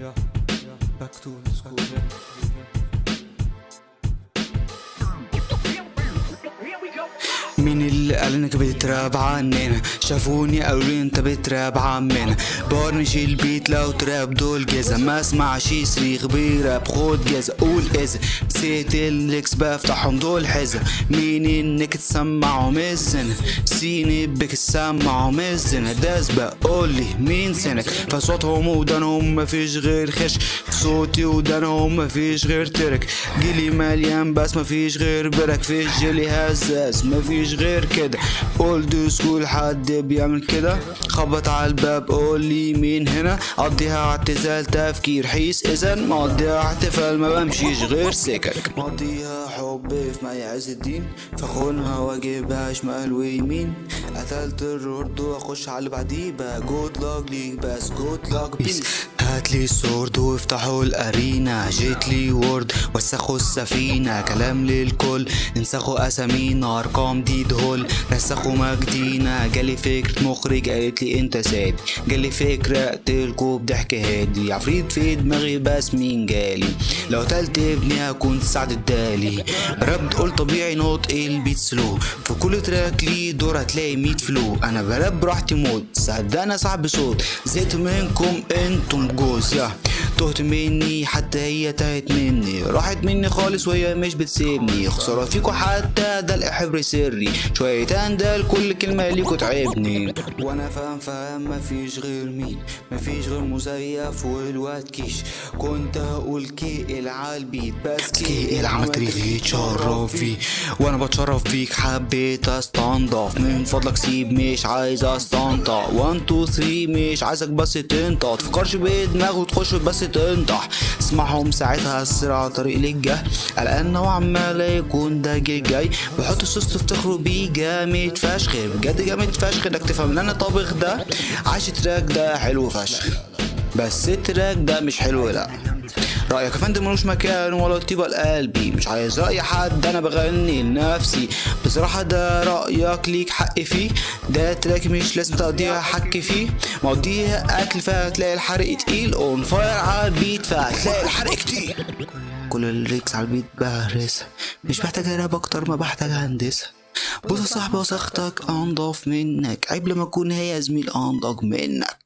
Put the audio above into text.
Yeah, back to school. مين اللي قال انك بتراب عننا؟ شافوني قالوا لي انت بتراب عمنا. بارنش البيت لو تراب دول جزا، ما اسمعش صريخ بيراب خد جزا. قول اذا نسيت الليكس بفتحهم دول حزة. مين انك تسمعهم الزنا؟ سيني بك تسمعهم الزنا. داس بقى قولي مين سنك؟ فصوتهم ودانهم مفيش غير خش، صوتي ودانهم مفيش غير ترك. جيلي مليان بس مفيش غير برك. فيش جيلي هزاز مفيش غير كده. اولد سكول حد بيعمل كده؟ خبط على الباب قولي مين هنا؟ قضيها اعتزال تفكير حيس، اذا مقضيها احتفال ما بمشيش غير سكك. مقضيها حب في مي عز الدين، فخونها واجبها شمال ويمين. قتلت الرورد واخش على اللي بعديه بقى. جود لاك ليك بس جود لاك بيس. هاتلي السورد وافتحوا الارينا. جيتلي وورد وسخوا السفينة. كلام للكل انسخوا اسامينا. ارقام دي دهول رسخوا مجدينا. جالي فكرة مخرج قالتلي انت سادي. جالي فكرة اقتلكوا بضحك هادي. عفريت في دماغي بس مين جالي؟ لو قتلت ابني هكون سعد الدالي. راب تقول طبيعي نوت البيت سلو. في كل تراك ليه دور هتلاقي 100 فلو. انا براب براحتي موت صدقنا صاحب صوت. زهقت منكم انتم جوز يا تهت مني حتى هي تهت مني. راحت مني خالص وهي مش بتسيبني. خسارة فيكوا حتى ده الحبر سري. شوية اندال كل كلمة ليكوا تعبني. وانا فاهم مفيش غير مين؟ مفيش غير مزيف والواد كيش. كنت هقول كي العالبيت بس كي العمل تاريخي يتشرف فيه. وانا بتشرف فيك حبيت استنضف. من فضلك سيب مش عايز استنطق. 1 2 3 مش عايزك بس تنطق. تفكرش بدماغ وتخش بس تنطح. اسمعهم ساعتها السرعة طريق للجهل. قلقان نوعا ما لا يكون ده جيل جاي. بحط الصوص تفتخروا بيه جامد فشخ. بجد جامد فشخ انك تفهم ان انا طابخ ده. عايش تراك ده حلو فشخ بس التراك ده مش حلو لا. رأيك يا فندم ملوش مكان ولا طيبة لقلبي. مش عايز رأي حد انا بغني لنفسي. بصراحة ده رأيك ليك حق فيه. ده تراك مش لازم تقضيها حك فيه. مقضيها اكل فهتلاقي الحرق تقيل. اون فاير على البيت فهتلاقي الحرق كتير. كل الليكس على البيت بهرسها. مش محتاج راب اكتر ما بحتاج هندسة. بص يا صاحبي وسختك انضف منك. عيب لما اكون هي زميل انضج منك.